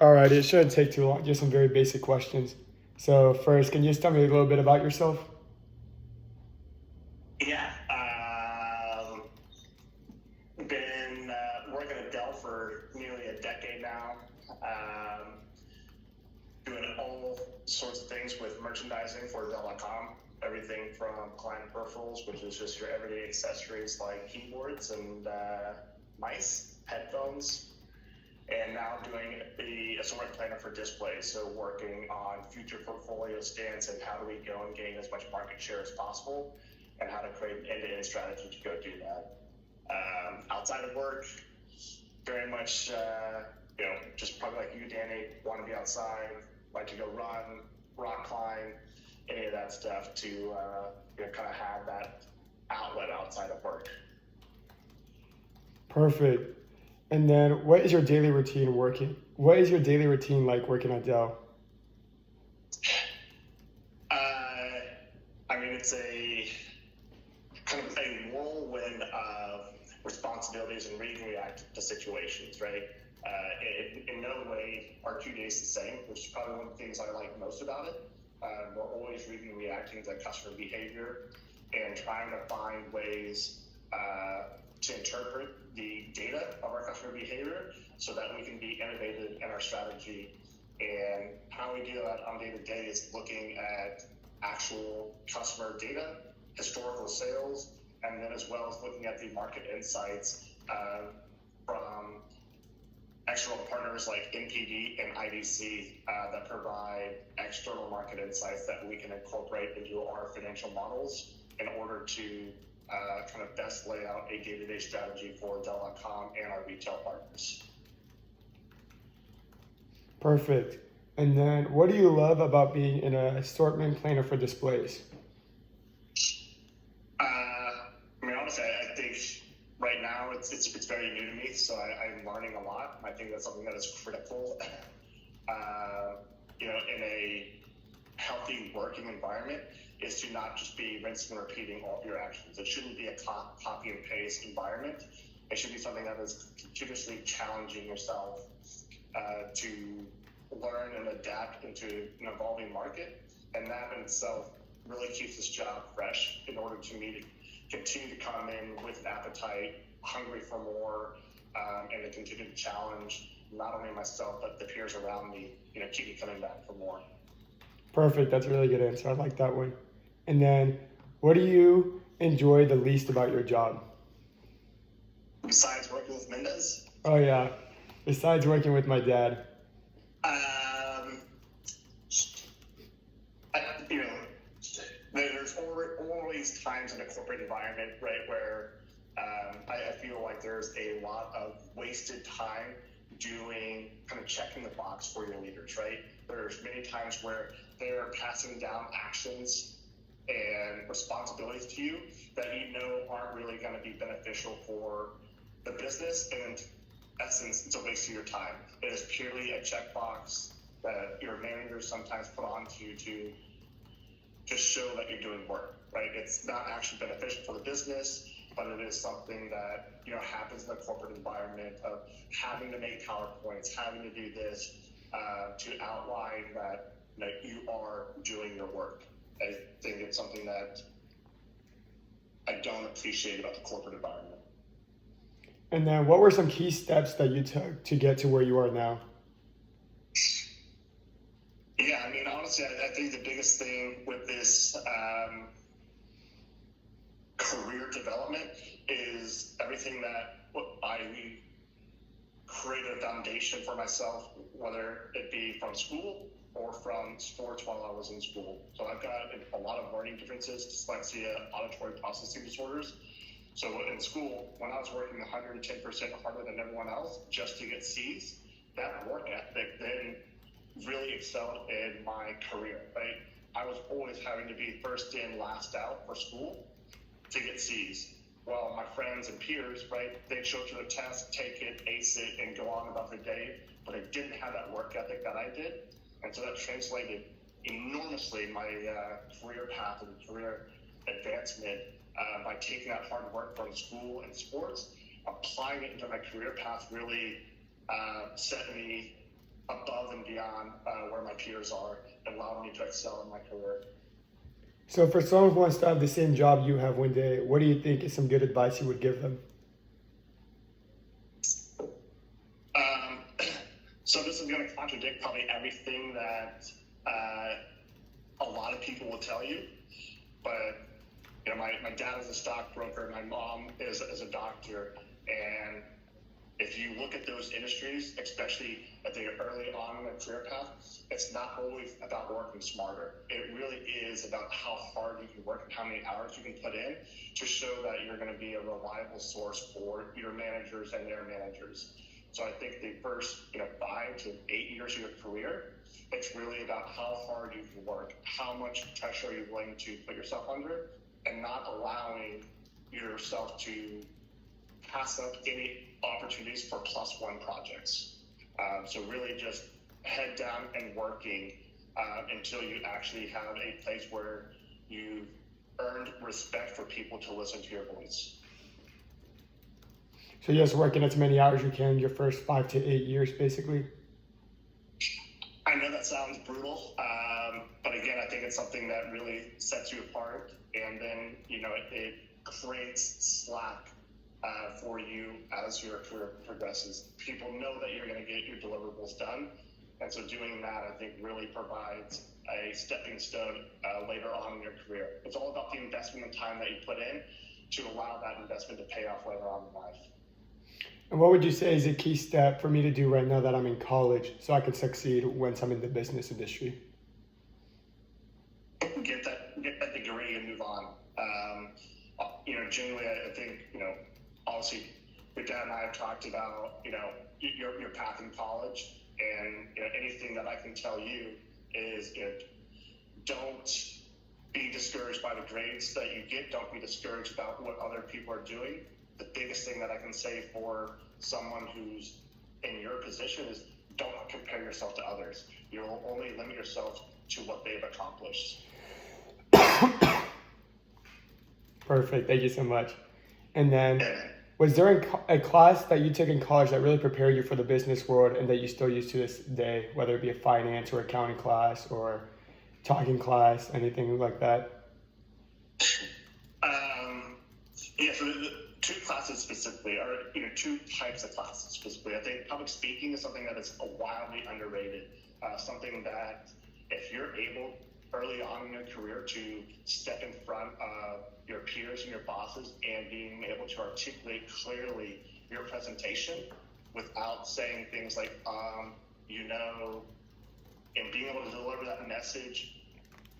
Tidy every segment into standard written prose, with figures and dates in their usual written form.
All right, it shouldn't take too long. Just some very basic questions. So first, can you just tell me a little bit about yourself? Yeah, been working at Dell for nearly a decade now, doing all sorts of things with merchandising for Dell.com. Everything from client peripherals, which is just your everyday accessories like keyboards and mice, headphones, and now doing the assortment planner for displays. So working on future portfolio stance and how do we go and gain as much market share as possible, and how to create an end-to-end strategy to go do that. Outside of work, very much, just probably like you, Danny, want to be outside, like to go run, rock climb, any of that stuff to kind of have that outlet outside of work. Perfect. And then, what is your daily routine working? What is your daily routine like working at Dell? It's a kind of a whirlwind of responsibilities and read and react to situations, right? In no way are 2 days the same, which is probably one of the things I like most about it. We're always reading and reacting to customer behavior and trying to find ways to interpret the data of our customer behavior so that we can be innovative in our strategy. And how we do that on day to day is looking at actual customer data, historical sales, and then as well as looking at the market insights from external partners like NPD and IDC that provide external market insights that we can incorporate into our financial models in order to kind of best lay out a day-to-day strategy for Dell.com and our retail partners. Perfect. And then, what do you love about being in an assortment planner for displays? Honestly, I think right now it's very new to me, so I'm learning a lot. I think that's something that is critical, in a healthy working environment, is to not just be rinsing and repeating all of your actions. It shouldn't be a copy and paste environment. It should be something that is continuously challenging yourself to learn and adapt into an evolving market, and that in itself really keeps this job fresh in order to continue to come in with an appetite, hungry for more, and to continue to challenge not only myself but the peers around me, keep me coming back for more. Perfect. That's a really good answer. I like that one. And then, what do you enjoy the least about your job? Besides working with Mendez? Oh, yeah. Besides working with my dad. There's always times in a corporate environment, right, where I feel like there's a lot of wasted time doing kind of checking the box for your leaders, right? There's many times where they're passing down actions and responsibilities to you that aren't really going to be beneficial for the business, and in essence, it's a waste of your time. It is purely a checkbox that your managers sometimes put onto you to just show that you're doing work, right? It's not actually beneficial for the business, but it is something that happens in the corporate environment of having to make PowerPoints, having to do this to outline that you are doing your work. I think it's something that I don't appreciate about the corporate environment. And then, what were some key steps that you took to get to where you are now? Yeah, honestly, I think the biggest thing with this career development is everything that I created a foundation for myself, whether it be from school or from sports while I was in school. So I've got a lot of learning differences, dyslexia, auditory processing disorders. So in school, when I was working 110% harder than everyone else just to get C's, that work ethic then really excelled in my career, right? I was always having to be first in, last out for school to get C's. Well, my friends and peers, right, they'd show up to the test, take it, ace it, and go on about their day, but I didn't have that work ethic that I did. And so that translated enormously in my career path and career advancement by taking that hard work from school and sports, applying it into my career path really set me above and beyond where my peers are and allow me to excel in my career. So for someone who wants to have the same job you have one day, what do you think is some good advice you would give them? So this is going to contradict probably everything that a lot of people will tell you, but my dad is a stockbroker, my mom is a doctor, and if you look at those industries, especially at the early on in the career path, it's not always about working smarter. It really is about how hard you can work and how many hours you can put in to show that you're going to be a reliable source for your managers and their managers. So I think the first 5 to 8 years of your career, it's really about how hard you can work, how much pressure are you willing to put yourself under, and not allowing yourself to pass up any opportunities for +1 projects. So really just head down and working until you actually have a place where you've earned respect for people to listen to your voice. So yes, working as many hours you can your first 5 to 8 years, basically. I know that sounds brutal, but again, I think it's something that really sets you apart, and then it creates slack for you as your career progresses. People know that you're going to get your deliverables done, and so doing that, I think, really provides a stepping stone later on in your career. It's all about the investment and time that you put in to allow that investment to pay off later on in life. And what would you say is a key step for me to do right now that I'm in college so I can succeed once I'm in the business industry? Get that degree and move on. Generally, I think, obviously, your dad and I have talked about, your path in college, and anything that I can tell you is, don't be discouraged by the grades that you get. Don't be discouraged about what other people are doing. The biggest thing that I can say for someone who's in your position is don't compare yourself to others. You'll only limit yourself to what they've accomplished. Perfect. Thank you so much. And then, was there a class that you took in college that really prepared you for the business world and that you still use to this day, whether it be a finance or accounting class or talking class, anything like that? So the 2 classes specifically are, 2 types of classes specifically. I think public speaking is something that is wildly underrated. Something that if you're able early on in your career to step in front of your peers and your bosses and being able to articulate clearly your presentation without saying things like, and being able to deliver that message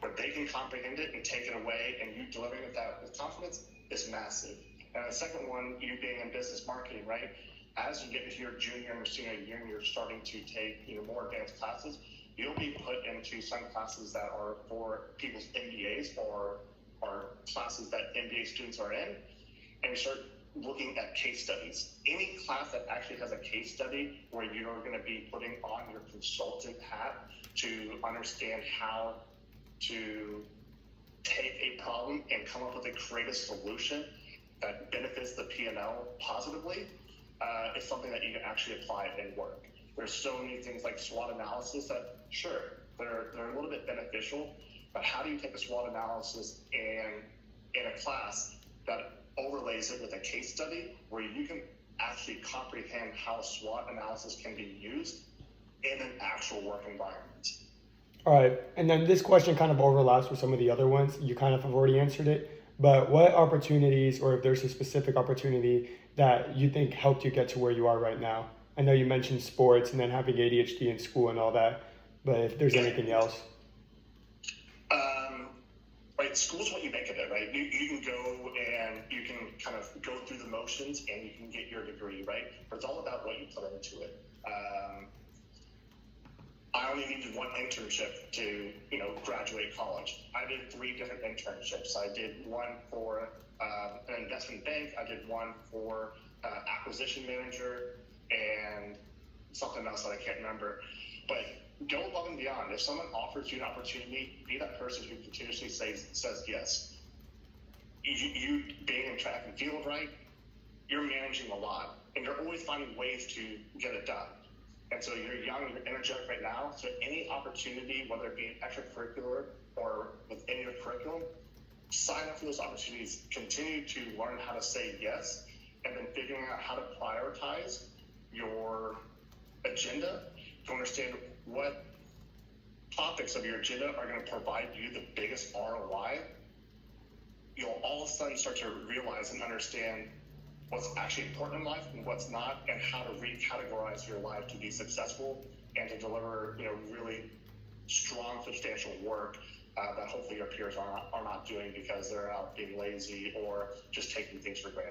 where they can comprehend it and take it away, and you delivering it with confidence is massive. And the second one, you being in business marketing, right? As you get into your junior and senior year and you're starting to take more advanced classes, you'll be put into some classes that are for people's MBAs or classes that MBA students are in, and you start looking at case studies. Any class that actually has a case study where you're going to be putting on your consultant hat to understand how to take a problem and come up with a creative solution that benefits the P&L positively, is something that you can actually apply and work. There's so many things like SWOT analysis that, sure, they're a little bit beneficial, but how do you take a SWOT analysis and in a class that overlays it with a case study where you can actually comprehend how SWOT analysis can be used in an actual work environment? All right, and then this question kind of overlaps with some of the other ones. You kind of have already answered it, but what opportunities, or if there's a specific opportunity that you think helped you get to where you are right now? I know you mentioned sports and then having ADHD in school and all that, but if there's anything else. Right, school's what you make of it, right? You can go and you can kind of go through the motions and you can get your degree, right? But it's all about what you put into it. I only needed 1 internship to, graduate college. I did 3 different internships. I did one for an investment bank. I did one for acquisition manager and something else that I can't remember. But go above and beyond. If someone offers you an opportunity, be that person who continuously says yes. You being in track and field, right? You're managing a lot, and you're always finding ways to get it done. And so you're young, you're energetic right now. So any opportunity, whether it be extracurricular or within your curriculum, sign up for those opportunities. Continue to learn how to say yes, and then figuring out how to prioritize your agenda to understand what topics of your agenda are going to provide you the biggest ROI. You'll all of a sudden start to realize and understand what's actually important in life and what's not, and how to recategorize your life to be successful and to deliver, really strong, substantial work that hopefully your peers are not doing because they're out being lazy or just taking things for granted.